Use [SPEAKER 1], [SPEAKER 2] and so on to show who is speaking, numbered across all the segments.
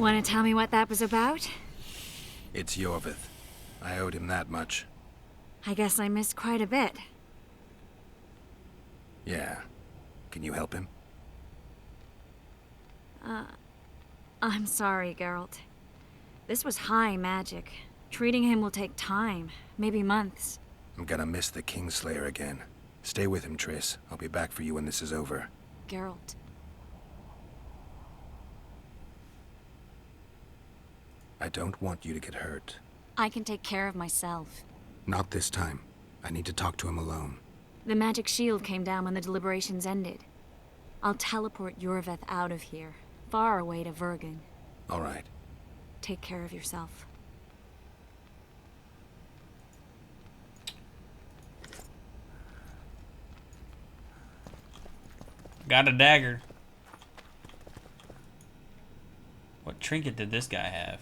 [SPEAKER 1] Want to tell me what that was about?
[SPEAKER 2] It's Yorvith. I owed him that much.
[SPEAKER 1] I guess I missed quite a bit.
[SPEAKER 2] Yeah. Can you help him?
[SPEAKER 1] I'm sorry, Geralt. This was high magic. Treating him will take time, maybe months.
[SPEAKER 2] I'm gonna miss the Kingslayer again. Stay with him, Triss. I'll be back for you when this is over.
[SPEAKER 1] Geralt.
[SPEAKER 2] I don't want you to get hurt.
[SPEAKER 1] I can take care of myself.
[SPEAKER 2] Not this time. I need to talk to him alone.
[SPEAKER 1] The magic shield came down when the deliberations ended. I'll teleport Yorvith out of here, far away to S1rgent.
[SPEAKER 2] All right.
[SPEAKER 1] Take care of yourself.
[SPEAKER 3] Got a dagger. What trinket did this guy have?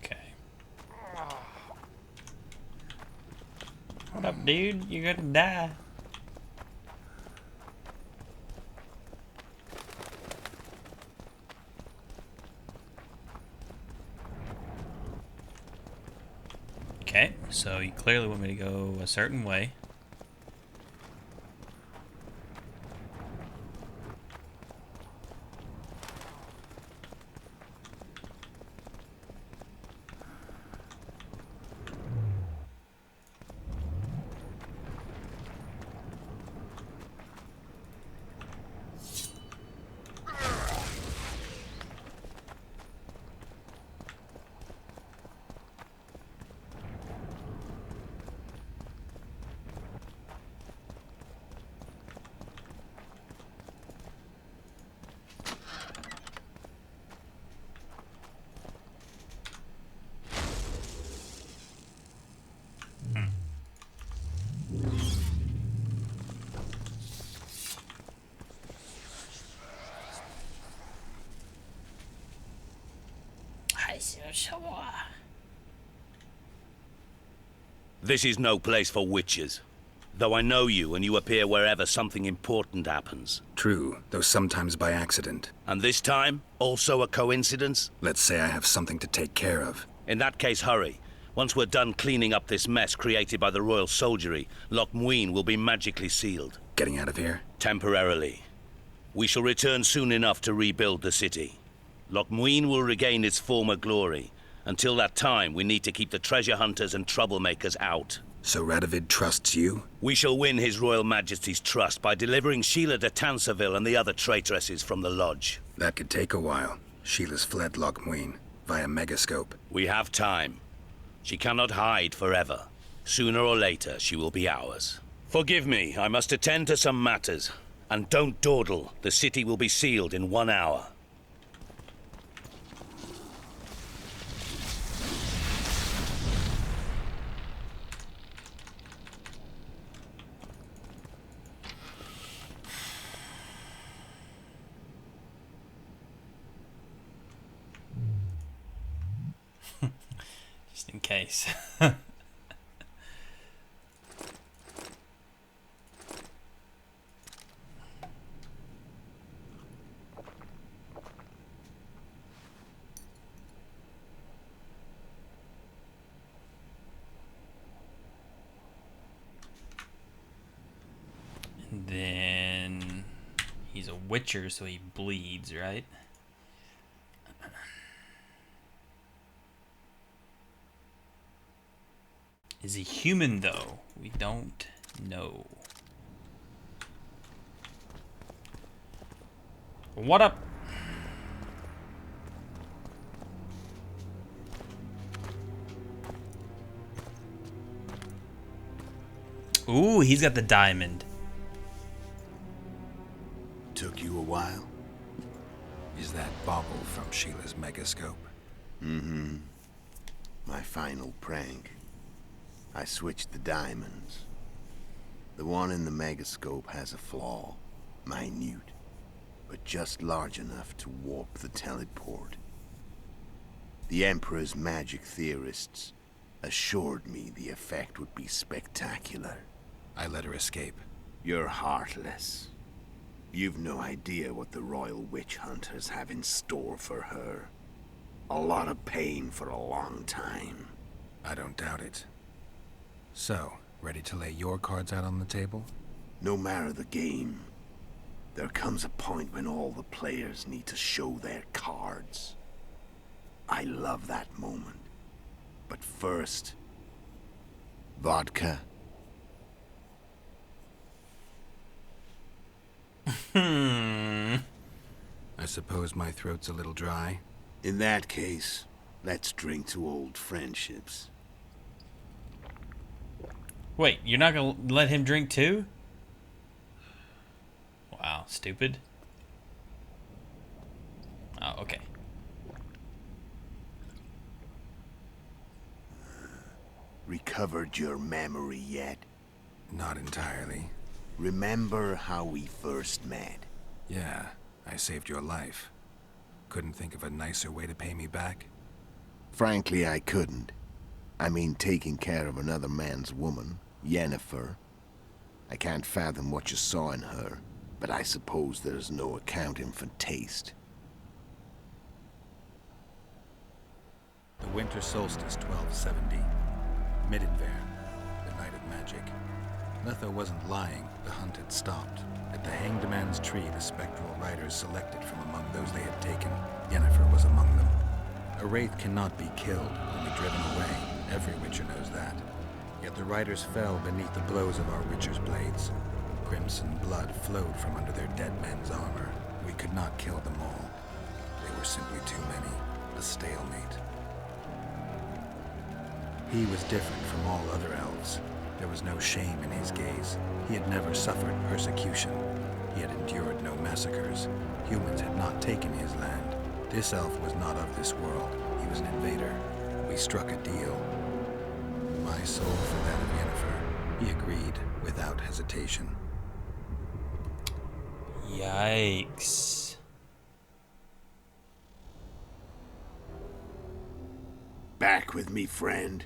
[SPEAKER 3] Okay. What up, dude? You're gonna die. Okay, so you clearly want me to go a certain way.
[SPEAKER 4] This is no place for witches. Though I know you and you appear wherever something important happens.
[SPEAKER 2] True, though sometimes by accident.
[SPEAKER 4] And this time, also a coincidence?
[SPEAKER 2] Let's say I have something to take care of.
[SPEAKER 4] In that case, hurry. Once we're done cleaning up this mess created by the royal soldiery, Loch Muin will be magically sealed.
[SPEAKER 2] Getting out of here?
[SPEAKER 4] Temporarily. We shall return soon enough to rebuild the city. Loch Muin will regain its former glory. Until that time, we need to keep the treasure hunters and troublemakers out.
[SPEAKER 2] So Radovid trusts you?
[SPEAKER 4] We shall win His Royal Majesty's trust by delivering Sheila de Tansarville and the other traitresses from the lodge.
[SPEAKER 2] That could take a while. Sheila's fled Loch Muin via Megascope.
[SPEAKER 4] We have time. She cannot hide forever. Sooner or later, she will be ours. Forgive me, I must attend to some matters. And don't dawdle. The city will be sealed in 1 hour.
[SPEAKER 3] Just in case. And then he's a witcher, so he bleeds, right? Is he human, though? We don't know. What up? Ooh, he's got the diamond.
[SPEAKER 2] Took you a while? Is that bauble from Sheila's Megascope?
[SPEAKER 5] Mm-hmm. My final prank. I switched the diamonds. The one in the megascope has a flaw. Minute, but just large enough to warp the teleport. The Emperor's magic theorists assured me the effect would be spectacular.
[SPEAKER 2] I let her escape.
[SPEAKER 5] You're heartless. You've no idea what the Royal Witch Hunters have in store for her. A lot of pain for a long time.
[SPEAKER 2] I don't doubt it. So, ready to lay your cards out on the table?
[SPEAKER 5] No matter the game, there comes a point when all the players need to show their cards. I love that moment. But first, vodka.
[SPEAKER 2] I suppose my throat's a little dry.
[SPEAKER 5] In that case, let's drink to old friendships.
[SPEAKER 3] Wait, you're not gonna let him drink too? Wow, stupid. Oh, okay.
[SPEAKER 5] Recovered your memory yet?
[SPEAKER 2] Not entirely.
[SPEAKER 5] Remember how we first met?
[SPEAKER 2] Yeah, I saved your life. Couldn't think of a nicer way to pay me back?
[SPEAKER 5] Frankly, I couldn't. I mean, taking care of another man's woman, Yennefer. I can't fathom what you saw in her, but I suppose there's no accounting for taste.
[SPEAKER 2] The winter solstice, 1270. Middenver, the night of magic. Letho wasn't lying. The hunt had stopped. At the Hanged Man's Tree, the spectral riders selected from among those they had taken. Yennefer was among them. A wraith cannot be killed, only driven away. Every witcher knows that. Yet the riders fell beneath the blows of our witcher's blades. Crimson blood flowed from under their dead men's armor. We could not kill them all. They were simply too many. A stalemate. He was different from all other elves. There was no shame in his gaze. He had never suffered persecution. He had endured no massacres. Humans had not taken his land. This elf was not of this world. He was an invader. We struck a deal. My soul for that of Yennefer. He agreed without hesitation.
[SPEAKER 3] Yikes.
[SPEAKER 5] Back with me, friend.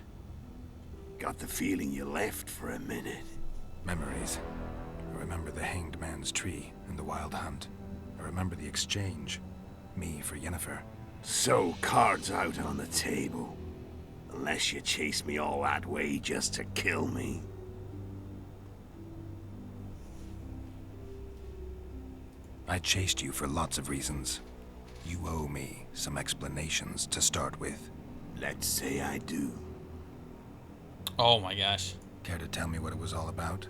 [SPEAKER 5] Got the feeling you left for a minute.
[SPEAKER 2] Memories. I remember the Hanged Man's Tree and the Wild Hunt. I remember the exchange. Me for Yennefer.
[SPEAKER 5] So, cards out on the table. Unless you chase me all that way just to kill me.
[SPEAKER 2] I chased you for lots of reasons. You owe me some explanations to start with.
[SPEAKER 5] Let's say I do.
[SPEAKER 3] Oh my gosh.
[SPEAKER 2] Care to tell me what it was all about?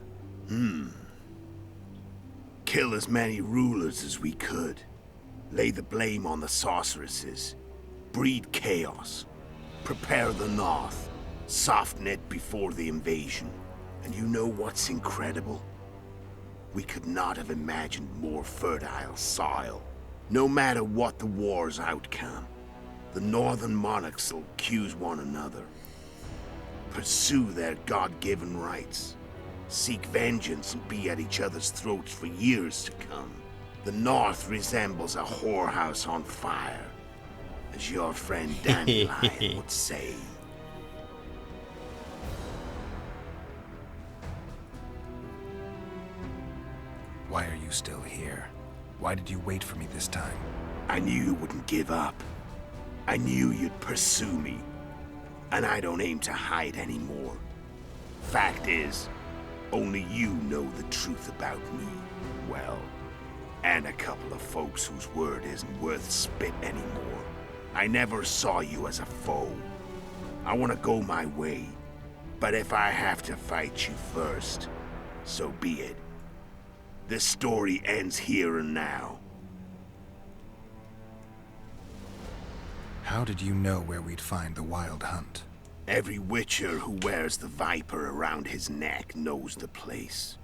[SPEAKER 5] Kill as many rulers as we could. Lay the blame on the sorceresses. Breed chaos. Prepare the North. Soften it before the invasion. And you know what's incredible? We could not have imagined more fertile soil. No matter what the war's outcome, the northern monarchs will accuse one another. Pursue their God-given rights. Seek vengeance and be at each other's throats for years to come. The North resembles a whorehouse on fire, as your friend Dandelion would say.
[SPEAKER 2] Why are you still here? Why did you wait for me this time?
[SPEAKER 5] I knew you wouldn't give up. I knew you'd pursue me. And I don't aim to hide anymore. Fact is, only you know the truth about me. Well, and a couple of folks whose word isn't worth spit anymore. I never saw you as a foe. I want to go my way. But if I have to fight you first, so be it. This story ends here and now.
[SPEAKER 2] How did you know where we'd find the Wild Hunt?
[SPEAKER 5] Every witcher who wears the viper around his neck knows the place.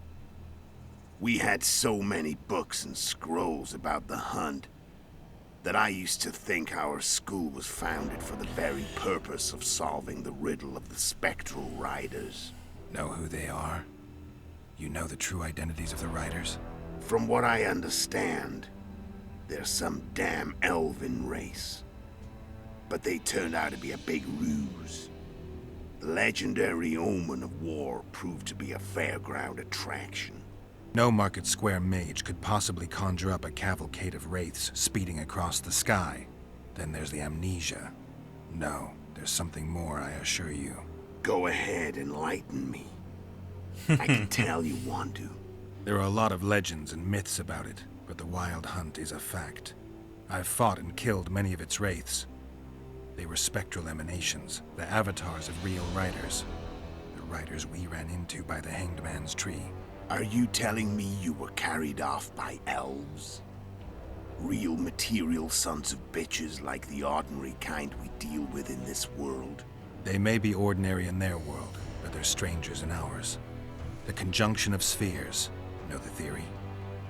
[SPEAKER 5] We had so many books and scrolls about the hunt that I used to think our school was founded for the very purpose of solving the riddle of the spectral riders.
[SPEAKER 2] Know who they are? You know the true identities of the riders?
[SPEAKER 5] From what I understand, they're some damn elven race. But they turned out to be a big ruse. The legendary omen of war proved to be a fairground attraction.
[SPEAKER 2] No Market Square mage could possibly conjure up a cavalcade of wraiths speeding across the sky. Then there's the amnesia. No, there's something more, I assure you.
[SPEAKER 5] Go ahead, enlighten me. I can tell you want to.
[SPEAKER 2] There are a lot of legends and myths about it, but the Wild Hunt is a fact. I've fought and killed many of its wraiths. They were spectral emanations, the avatars of real riders. The riders we ran into by the Hanged Man's Tree.
[SPEAKER 5] Are you telling me you were carried off by elves? Real material sons of bitches like the ordinary kind we deal with in this world?
[SPEAKER 2] They may be ordinary in their world, but they're strangers in ours. The conjunction of spheres. Know the theory?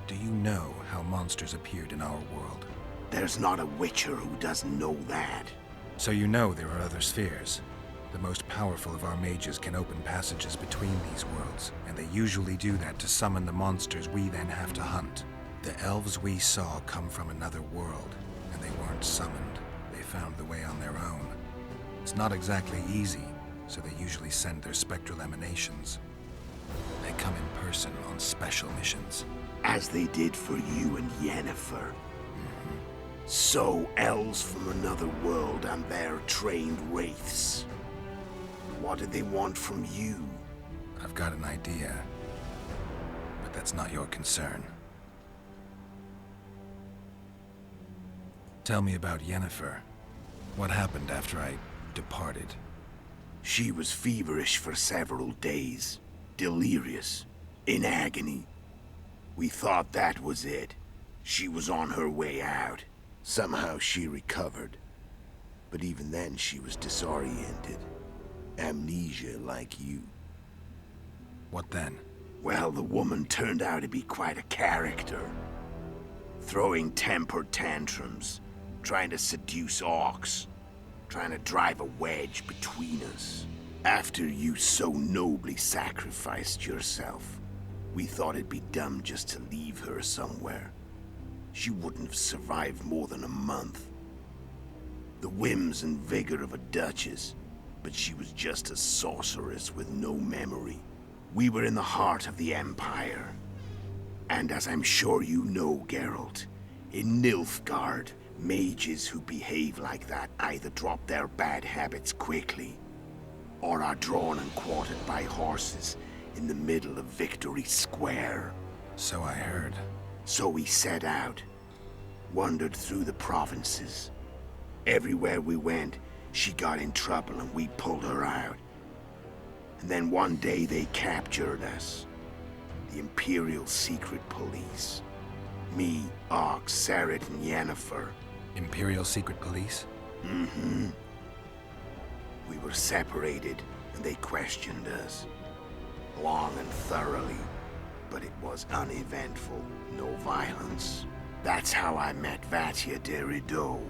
[SPEAKER 2] Do you know how monsters appeared in our world?
[SPEAKER 5] There's not a witcher who doesn't know that.
[SPEAKER 2] So you know there are other spheres. The most powerful of our mages can open passages between these worlds, and they usually do that to summon the monsters we then have to hunt. The elves we saw come from another world, and they weren't summoned. They found the way on their own. It's not exactly easy, so they usually send their spectral emanations. They come in person on special missions.
[SPEAKER 5] As they did for you and Yennefer. So, elves from another world and their trained wraiths. What did they want from you?
[SPEAKER 2] I've got an idea, but that's not your concern. Tell me about Yennefer. What happened after I departed?
[SPEAKER 5] She was feverish for several days. Delirious. In agony. We thought that was it. She was on her way out. Somehow she recovered. But even then she was disoriented. Amnesia like you.
[SPEAKER 2] What then?
[SPEAKER 5] Well, the woman turned out to be quite a character. Throwing temper tantrums. Trying to seduce orcs. Trying to drive a wedge between us. After you so nobly sacrificed yourself, we thought it'd be dumb just to leave her somewhere. She wouldn't have survived more than a month. The whims and vigor of a duchess, but she was just a sorceress with no memory. We were in the heart of the Empire. And as I'm sure you know, Geralt, in Nilfgaard, mages who behave like that either drop their bad habits quickly, or are drawn and quartered by horses in the middle of Victory Square.
[SPEAKER 2] So I heard.
[SPEAKER 5] So we set out, wandered through the provinces. Everywhere we went, she got in trouble and we pulled her out. And then one day they captured us. The Imperial Secret Police. Me, Ox, Sarret, and Yennefer.
[SPEAKER 2] Imperial Secret Police?
[SPEAKER 5] Mm-hmm. We were separated, and they questioned us. Long and thoroughly, but it was uneventful, no violence. That's how I met Vatia de Rideau.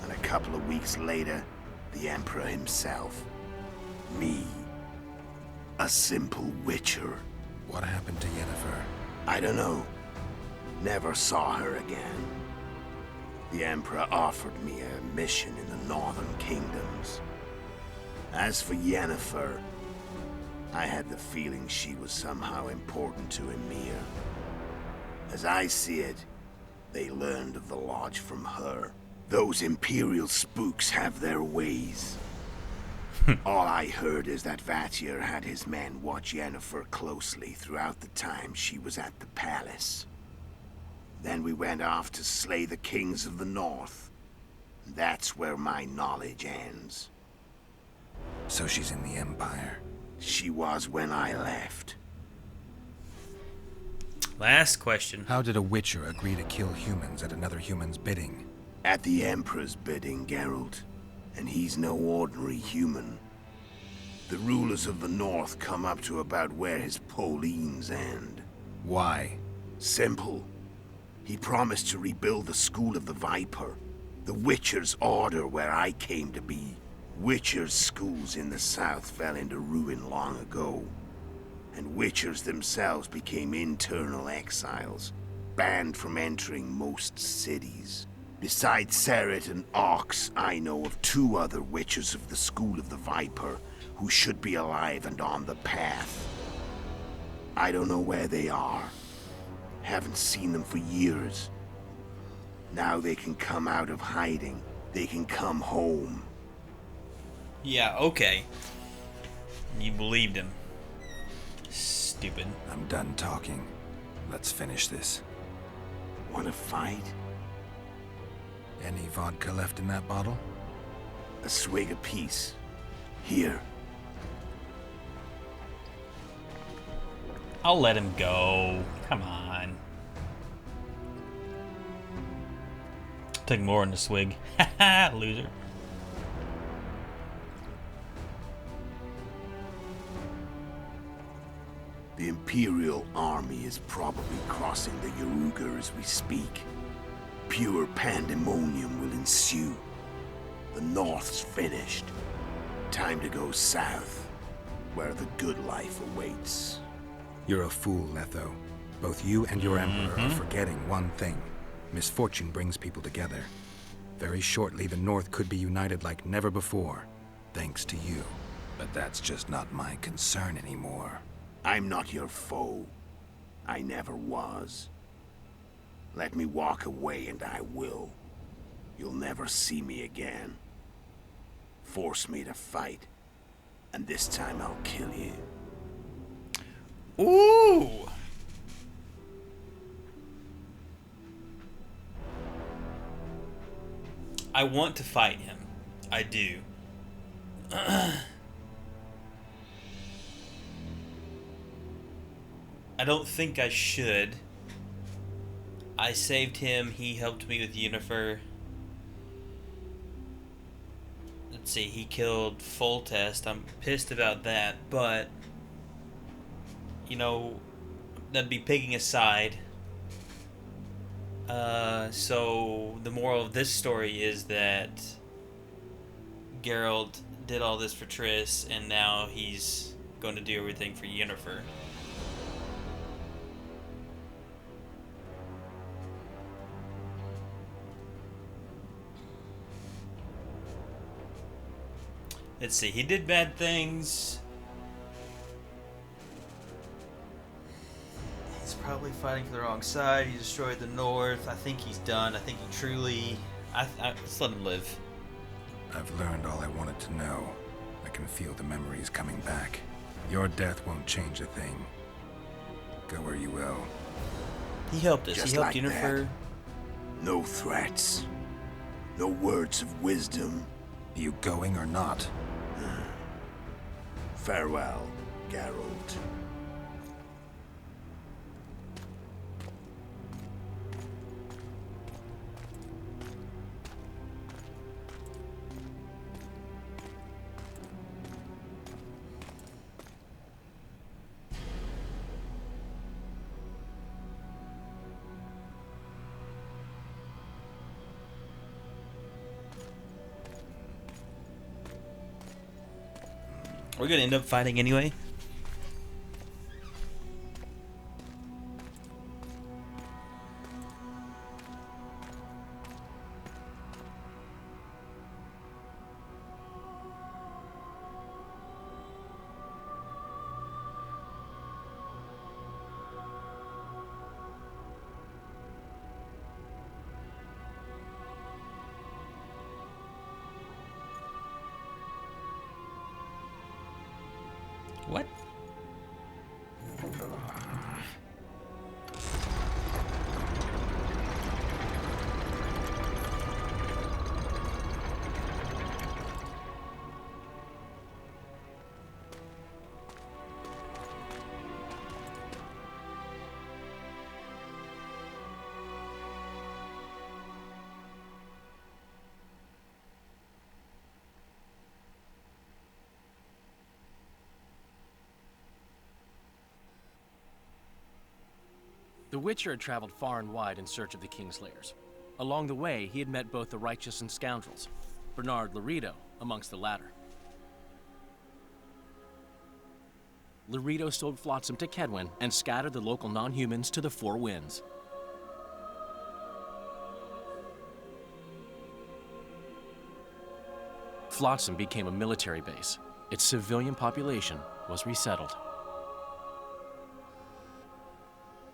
[SPEAKER 5] And a couple of weeks later, the Emperor himself. Me. A simple witcher.
[SPEAKER 2] What happened to Yennefer?
[SPEAKER 5] I don't know. Never saw her again. The Emperor offered me a mission in the Northern Kingdoms. As for Yennefer, I had the feeling she was somehow important to Emir. As I see it, they learned of the Lodge from her. Those Imperial spooks have their ways. All I heard is that Vatier had his men watch Yennefer closely throughout the time she was at the palace. Then we went off to slay the kings of the north. That's where my knowledge ends.
[SPEAKER 2] So she's in the Empire.
[SPEAKER 5] She was when I left.
[SPEAKER 3] Last question.
[SPEAKER 2] How did a Witcher agree to kill humans at another human's bidding?
[SPEAKER 5] At the Emperor's bidding, Geralt. And he's no ordinary human. The rulers of the north come up to about where his Pauline's end.
[SPEAKER 2] Why?
[SPEAKER 5] Simple. He promised to rebuild the School of the Viper, the Witcher's order where I came to be. Witcher's schools in the south fell into ruin long ago. and Witchers themselves became internal exiles, banned from entering most cities. Besides S1rgent and Ox, I know of 2 other Witchers of the School of the Viper who should be alive and on the path. I don't know where they are. Haven't seen them for years. Now they can come out of hiding. They can come home.
[SPEAKER 3] Yeah, okay. You believed him. Stupid.
[SPEAKER 2] I'm done talking. Let's finish this.
[SPEAKER 5] Want to fight?
[SPEAKER 2] Any vodka left in that bottle?
[SPEAKER 5] A swig apiece. Here.
[SPEAKER 3] I'll let him go. Come on. Took more than a swig. Haha, loser.
[SPEAKER 5] The Imperial Army is probably crossing the Yaruga as we speak. Pure pandemonium will ensue. The North's finished. Time to go south, where the good life awaits.
[SPEAKER 2] You're a fool, Letho. Both you and your Emperor are forgetting one thing. Misfortune brings people together. Very shortly, the North could be united like never before, thanks to you. But that's just not my concern anymore.
[SPEAKER 5] I'm not your foe. I never was. Let me walk away and I will. You'll never see me again. Force me to fight, and this time I'll kill you.
[SPEAKER 3] Ooh! I want to fight him. I do. I don't think I should. I saved him. He helped me with Yennefer. Let's see. He killed Foltest. I'm pissed about that, but you know, that'd be picking a side. So the moral of this story is that Geralt did all this for Triss, and now he's going to do everything for Yennefer. Let's see, he did bad things. He's probably fighting for the wrong side. He destroyed the North. I think he's done. I think he truly... let's let him live.
[SPEAKER 2] I've learned all I wanted to know. I can feel the memories coming back. Your death won't change a thing. Go where you will.
[SPEAKER 3] He helped us.
[SPEAKER 5] Just
[SPEAKER 3] He helped
[SPEAKER 5] like
[SPEAKER 3] Yennefer.
[SPEAKER 5] No threats. No words of wisdom.
[SPEAKER 2] You going or not?
[SPEAKER 5] Farewell, Geralt.
[SPEAKER 3] We're gonna end up fighting anyway. What?
[SPEAKER 6] The Witcher had traveled far and wide in search of the Kingslayers. Along the way, he had met both the righteous and scoundrels, Bernard Laredo amongst the latter. Laredo sold Flotsam to Kedwin and scattered the local non-humans to the four winds. Flotsam became a military base. Its civilian population was resettled.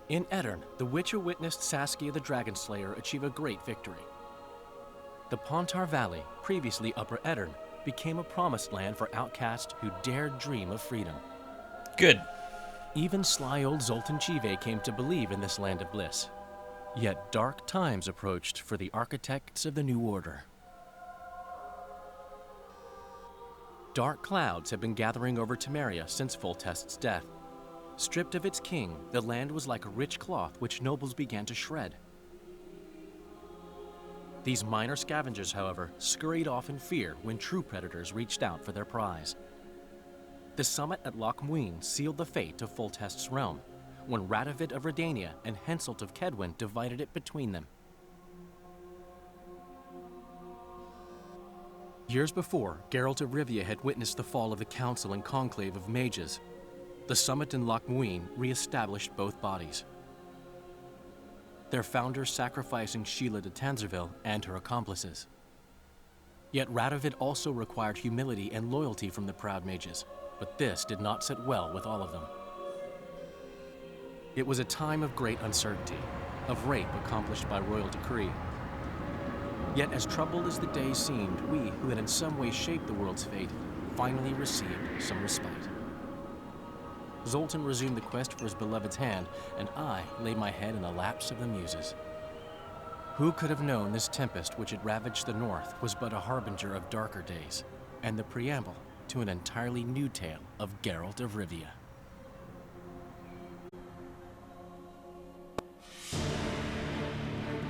[SPEAKER 6] In Edirn, the Witcher witnessed Saskia the Dragon Slayer achieve a great victory. The Pontar Valley, previously Upper Edirn, became a promised land for outcasts who dared dream of freedom.
[SPEAKER 3] Good.
[SPEAKER 6] Even sly old Zoltan Chive came to believe in this land of bliss. Yet dark times approached for the architects of the New Order. Dark clouds have been gathering over Temeria since Foltest's death. Stripped of its king, the land was like a rich cloth which nobles began to shred. These minor scavengers, however, scurried off in fear when true predators reached out for their prize. The summit at Loch Muin sealed the fate of Foltest's realm, when Radovid of Redania and Henselt of Kedwin divided it between them. Years before, Geralt of Rivia had witnessed the fall of the Council and Conclave of Mages. The summit in Loch Muin re-established both bodies, their founders sacrificing Sheila de Tanzerville and her accomplices. Yet Radovid also required humility and loyalty from the proud mages, but this did not sit well with all of them. It was a time of great uncertainty, of rape accomplished by royal decree. Yet as troubled as the days seemed, we, who had in some way shaped the world's fate, finally received some respite. Zoltan resumed the quest for his beloved's hand, and I laid my head in the laps of the muses. Who could have known this tempest which had ravaged the north was but a harbinger of darker days, and the preamble to an entirely new tale of Geralt of Rivia?